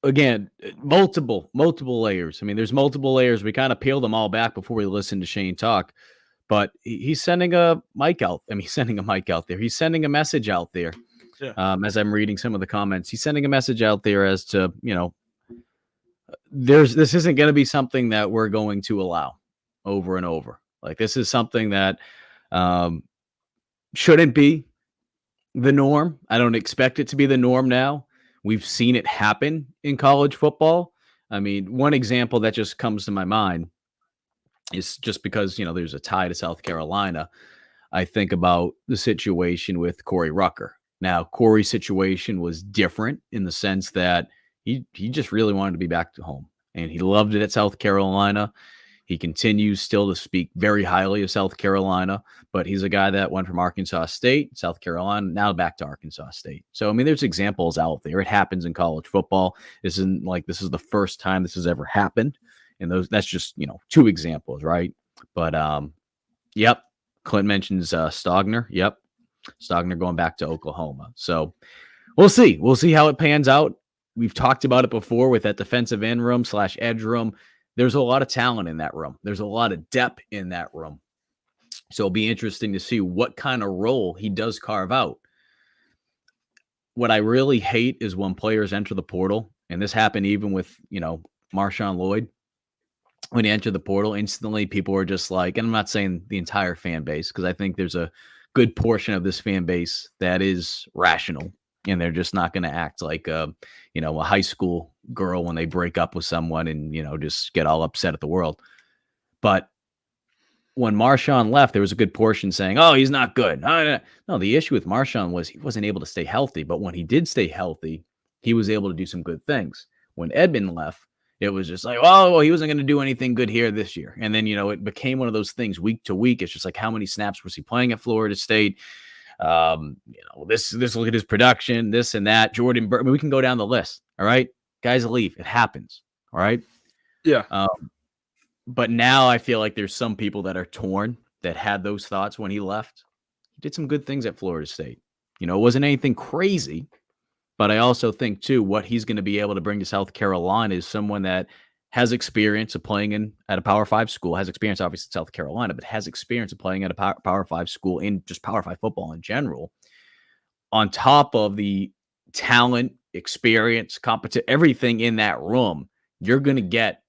again, multiple layers. I mean, there's multiple layers. We kind of peeled them all back before we listened to Shane talk. But he's sending a mic out. He's sending a mic out there. He's sending a message out there. Yeah. As I'm reading some of the comments, he's sending a message out there as to, this isn't going to be something that we're going to allow over and over. Like, this is something that shouldn't be the norm. I don't expect it to be the norm now. We've seen it happen in college football. One example that just comes to my mind is just because, there's a tie to South Carolina. I think about the situation with Corey Rucker. Now, Corey's situation was different in the sense that he just really wanted to be back to home, and he loved it at South Carolina. He continues still to speak very highly of South Carolina, but he's a guy that went from Arkansas State, South Carolina, now back to Arkansas State. So, there's examples out there. It happens in college football. This isn't like this is the first time this has ever happened. And that's just, 2 examples, right? But, yep. Clint mentions Stogner. Yep. Stogner going back to Oklahoma. So we'll see. We'll see how it pans out. We've talked about it before with that defensive end room / edge room. There's a lot of talent in that room. There's a lot of depth in that room. So it'll be interesting to see what kind of role he does carve out. What I really hate is when players enter the portal, and this happened even with, Marshawn Lloyd. When he entered the portal, instantly people were just like, and I'm not saying the entire fan base, because I think there's a good portion of this fan base that is rational, and they're just not going to act like a high school girl when they break up with someone and, just get all upset at the world. But when Marshawn left, there was a good portion saying, oh, he's not good. No, the issue with Marshawn was he wasn't able to stay healthy. But when he did stay healthy, he was able to do some good things. When Edmond left, it was just like, oh, well, he wasn't going to do anything good here this year. And then, it became one of those things week to week. It's just like, how many snaps was he playing at Florida State? This look at his production, this and that. Jordan Burke. We can go down the list. All right. Guys leave. It happens. All right. Yeah. But now I feel like there's some people that are torn that had those thoughts when he left. He did some good things at Florida State. It wasn't anything crazy. But I also think, too, what he's going to be able to bring to South Carolina is someone that has experience of playing at a Power 5 school, has experience, obviously, in South Carolina, but has experience of playing at a Power 5 school in just Power 5 football in general, on top of the talent, experience, competence, everything in that room. You're going to get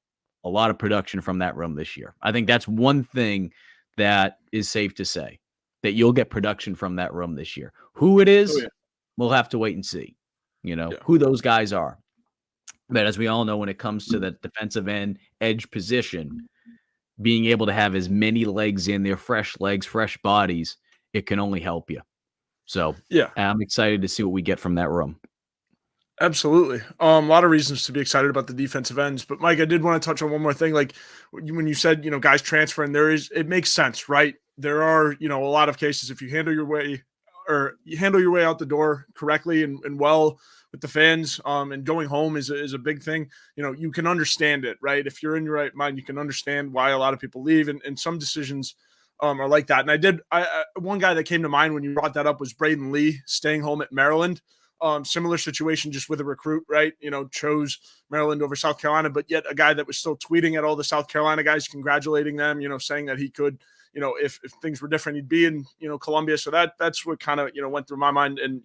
a lot of production from that room this year. I think that's one thing that is safe to say, that you'll get production from that room this year. Who it is, we'll have to wait and see. Who those guys are. But as we all know, when it comes to that defensive end edge position, being able to have as many legs in there, fresh legs, fresh bodies, it can only help you. So Yeah. I'm excited to see what we get from that room. Absolutely. A lot of reasons to be excited about the defensive ends. But Mike, I did want to touch on one more thing. Like when you said, guys transferring, it makes sense, right? There are, a lot of cases if you handle your way out the door correctly and well with the fans, and going home is a big thing. You can understand it, right? If you're in your right mind, you can understand why a lot of people leave, and some decisions are like that. And one guy that came to mind when you brought that up was Braden Lee staying home at Maryland. Similar situation, just with a recruit, right? Chose Maryland over South Carolina, but yet a guy that was still tweeting at all the South Carolina guys, congratulating them, saying that he could, if things were different, he'd be in, Columbia. So that's what kind of, went through my mind. And,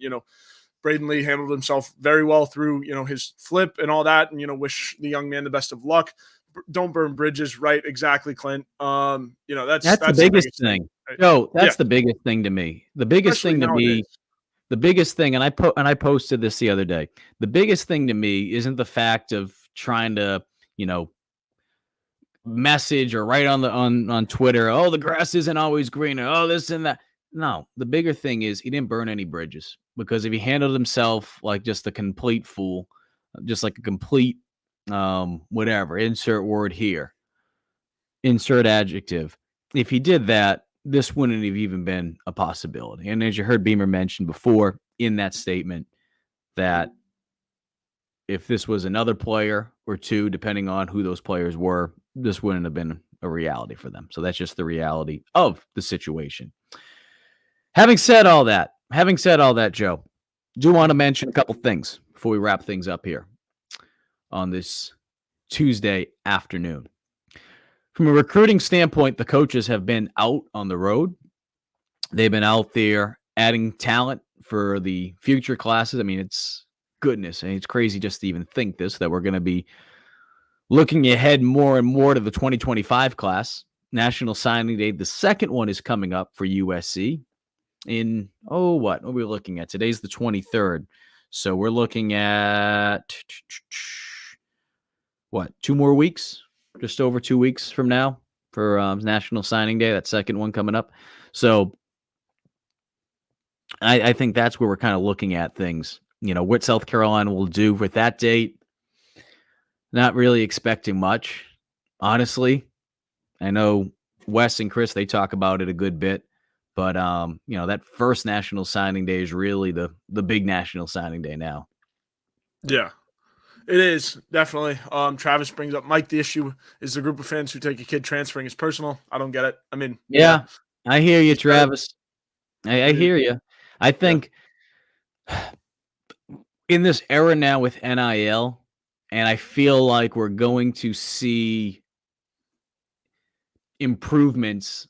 Braden Lee handled himself very well through, his flip and all that. And, wish the young man the best of luck. Don't burn bridges, right? Exactly, Clint. That's the biggest thing. Right? No, that's the biggest thing to me. The biggest Especially thing to nowadays. me. The biggest thing, and I posted this the other day. The biggest thing to me isn't the fact of trying to, message or write on Twitter, oh, the grass isn't always greener, oh, this and that. No, the bigger thing is he didn't burn any bridges, because if he handled himself like just a complete fool, just like a complete whatever, insert word here, insert adjective. If he did that, this wouldn't have even been a possibility. And as you heard Beamer mention before in that statement, that if this was another player or two, depending on who those players were, this wouldn't have been a reality for them. So that's just the reality of the situation. Having said all that, Joe, do want to mention a couple things before we wrap things up here on this Tuesday afternoon. From a recruiting standpoint, the coaches have been out on the road. They've been out there adding talent for the future classes. I mean, it's goodness. And it's crazy just to even think this, that we're going to be looking ahead more and more to the 2025 class. National Signing Day. The second one is coming up for USC in, what are we looking at? Today's the 23rd. So we're looking at, 2 more weeks? Just over 2 weeks from now for National Signing Day, that second one coming up. So I think that's where we're kind of looking at things. What South Carolina will do with that date. Not really expecting much, honestly. I know Wes and Chris, they talk about it a good bit. But, that first National Signing Day is really the big National Signing Day now. Yeah. It is, definitely. Travis brings up, Mike, the issue is the group of fans who take a kid transferring is personal. I don't get it. I mean, yeah. I hear you, Travis. I hear you. I think in this era now with NIL, and I feel like we're going to see improvements,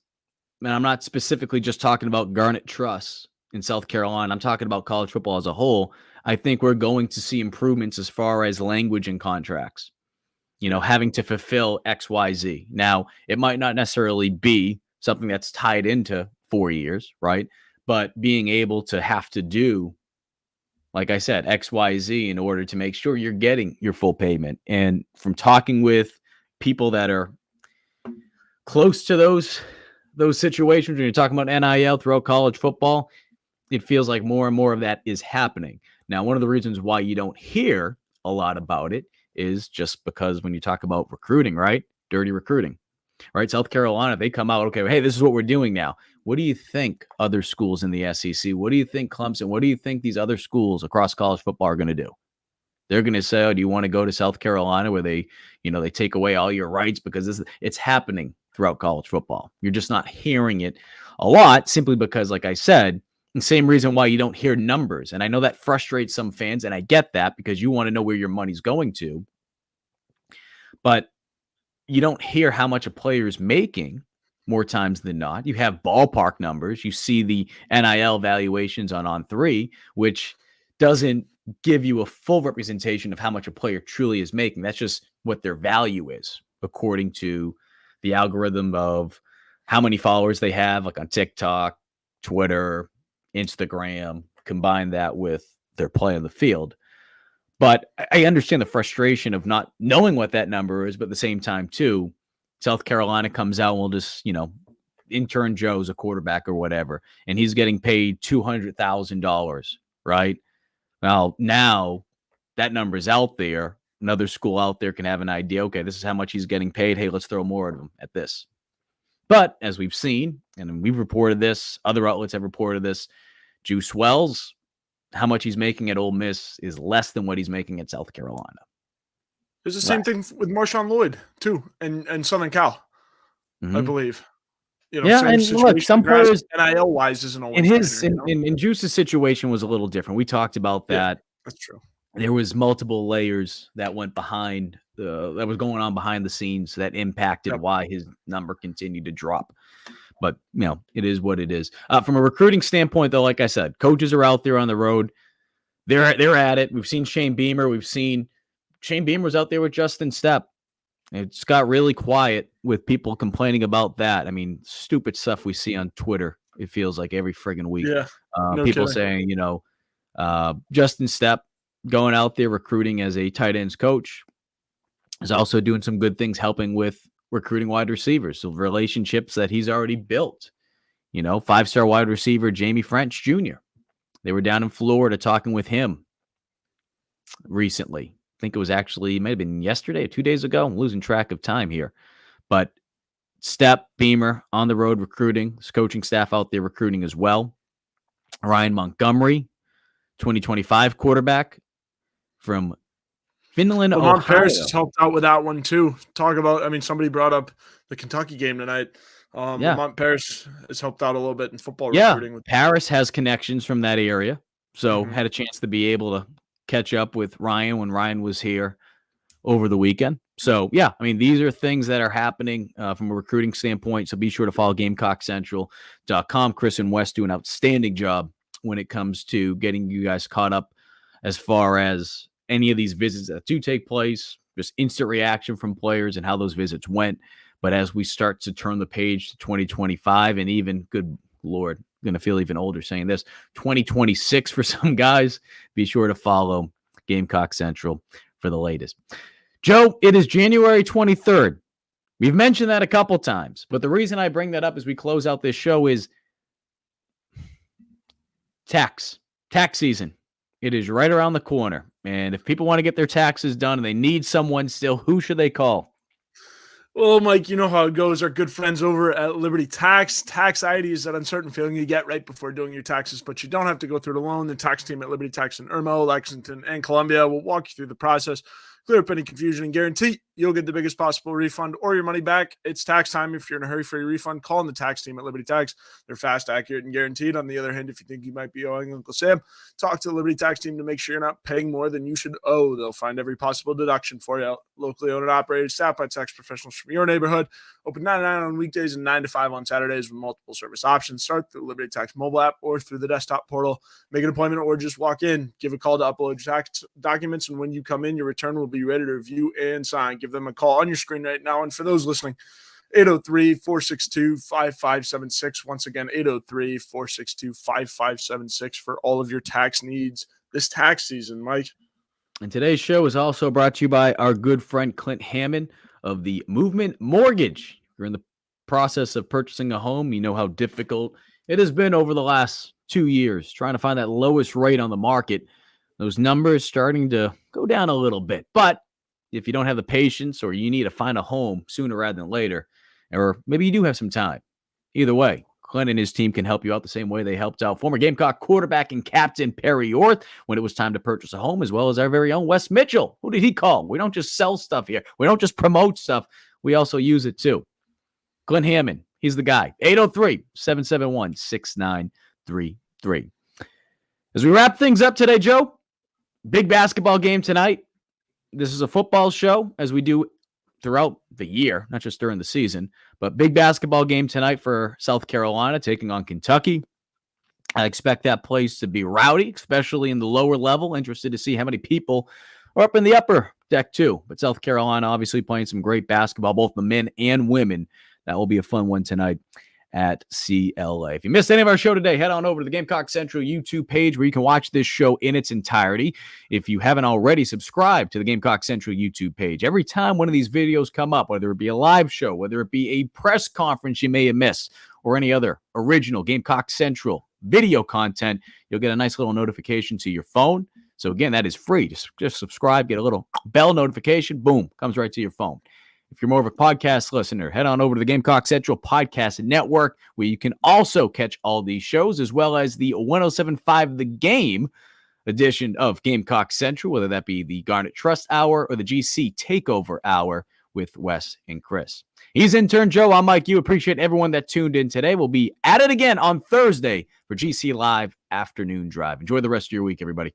and I'm not specifically just talking about Garnet Trust in South Carolina. I'm talking about college football as a whole. I think we're going to see improvements as far as language and contracts, having to fulfill X, Y, Z. Now, it might not necessarily be something that's tied into 4 years, right? But being able to have to do, like I said, X, Y, Z in order to make sure you're getting your full payment. And from talking with people that are close to those situations, when you're talking about NIL throughout college football, it feels like more and more of that is happening. Now, one of the reasons why you don't hear a lot about it is just because when you talk about recruiting, right? Dirty recruiting, right? South Carolina, they come out, okay, hey, this is what we're doing now. What do you think other schools in the SEC? What do you think Clemson? What do you think these other schools across college football are going to do? They're going to say, oh, do you want to go to South Carolina where they take away all your rights? Because it's happening throughout college football. You're just not hearing it a lot simply because, like I said, the same reason why you don't hear numbers. And I know that frustrates some fans, and I get that because you want to know where your money's going to. But you don't hear how much a player is making more times than not. You have ballpark numbers. You see the NIL valuations on On3, which doesn't give you a full representation of how much a player truly is making. That's just what their value is, according to the algorithm of how many followers they have, like on TikTok, Twitter, Instagram, combine that with their play on the field. But I understand the frustration of not knowing what that number is, but at the same time, too, South Carolina comes out and will just, intern Joe's a quarterback or whatever, and he's getting paid $200,000, right? Well, now that number is out there. Another school out there can have an idea. Okay, this is how much he's getting paid. Hey, let's throw more of him at this. But as we've seen, and we've reported this, other outlets have reported this, Juice Wells, how much he's making at Ole Miss is less than what he's making at South Carolina. There's the same thing with Marshawn Lloyd too, and Southern Cal, I believe. Yeah, same and situation. look, some players NIL wise isn't always in his linear, in Juice's situation was a little different. We talked about that. Yeah, that's true. There was multiple layers that went behind that was going on behind the scenes that impacted why his number continued to drop. But it is what it is. From a recruiting standpoint, though, like I said, coaches are out there on the road. They're at it. We've seen Shane Beamer. Shane Beamer was out there with Justin Stepp. It's got really quiet with people complaining about that. I mean, stupid stuff we see on Twitter. It feels like every friggin' week. Yeah. People saying, Justin Stepp going out there recruiting as a tight ends coach is also doing some good things, helping with recruiting wide receivers. So relationships that he's already built. 5-star wide receiver Jamie French Jr. They were down in Florida talking with him recently. I think it might have been yesterday or 2 days ago. I'm losing track of time here. But Stepp, Beamer on the road recruiting. His coaching staff out there recruiting as well. Ryan Montgomery, 2025 quarterback from Finland, Lamont Ohio. Paris has helped out with that one too. Somebody brought up the Kentucky game tonight. Lamont Paris has helped out a little bit in football recruiting. Paris has connections from that area. So had a chance to be able to catch up with Ryan when Ryan was here over the weekend. So, these are things that are happening from a recruiting standpoint. So be sure to follow GamecockCentral.com. Chris and Wes do an outstanding job when it comes to getting you guys caught up as far as any of these visits that do take place, just instant reaction from players and how those visits went. But as we start to turn the page to 2025 and even, good Lord, going to feel even older saying this, 2026 for some guys, be sure to follow Gamecock Central for the latest. Joe, it is January 23rd. We've mentioned that a couple times, but the reason I bring that up as we close out this show is tax season. It is right around the corner. And if people want to get their taxes done and they need someone still, who should they call? Well, Mike, you know how it goes. Our good friends over at Liberty Tax. Tax ID is that uncertain feeling you get right before doing your taxes, but you don't have to go through it alone. The tax team at Liberty Tax in Irmo, Lexington, and Columbia will walk you through the process, clear up any confusion, and guarantee you'll get the biggest possible refund or your money back. It's tax time. If you're in a hurry for your refund, call in the tax team at Liberty Tax. They're fast, accurate, and guaranteed. On the other hand, if you think you might be owing Uncle Sam, talk to the Liberty Tax team to make sure you're not paying more than you should owe. They'll find every possible deduction for you. Locally owned and operated, staffed by tax professionals from your neighborhood. Open 9 to 9 on weekdays and 9 to 5 on Saturdays with multiple service options. Start through the Liberty Tax mobile app or through the desktop portal. Make an appointment or just walk in. Give a call to upload your tax documents, and when you come in, your return will be ready to review and sign. Give them a call on your screen right now. And for those listening, 803-462-5576. Once again, 803-462-5576 for all of your tax needs this tax season, Mike. And today's show is also brought to you by our good friend Clint Hammond of the Movement Mortgage. If you're in the process of purchasing a home, you know how difficult it has been over the last 2 years trying to find that lowest rate on the market. Those numbers starting to go down a little bit. But if you don't have the patience or you need to find a home sooner rather than later, or maybe you do have some time, either way, Clint and his team can help you out the same way they helped out former Gamecock quarterback and captain Perry Orth when it was time to purchase a home, as well as our very own Wes Mitchell. Who did he call? We don't just sell stuff here. We don't just promote stuff. We also use it too. Clint Hammond, he's the guy. 803-771-6933. As we wrap things up today, Joe, big basketball game tonight. This is a football show, as we do throughout the year, not just during the season, but big basketball game tonight for South Carolina taking on Kentucky. I expect that place to be rowdy, especially in the lower level. Interested to see how many people are up in the upper deck too. But South Carolina obviously playing some great basketball, both the men and women. That will be a fun one tonight at CLA. If you missed any of our show today, head on over to the Gamecock Central YouTube page where you can watch this show in its entirety. If you haven't already, subscribe to the Gamecock Central YouTube page. Every time one of these videos come up, whether it be a live show, whether it be a press conference you may have missed, or any other original Gamecock Central video content, you'll get a nice little notification to your phone. So again, that is free. Just subscribe, get a little bell notification, boom, comes right to your phone. If you're more of a podcast listener, head on over to the Gamecock Central Podcast Network, where you can also catch all these shows, as well as the 107.5 The Game edition of Gamecock Central, whether that be the Garnet Trust Hour or the GC Takeover Hour with Wes and Chris. He's Intern Joe. I'm Mike. You appreciate everyone that tuned in today. We'll be at it again on Thursday for GC Live Afternoon Drive. Enjoy the rest of your week, everybody.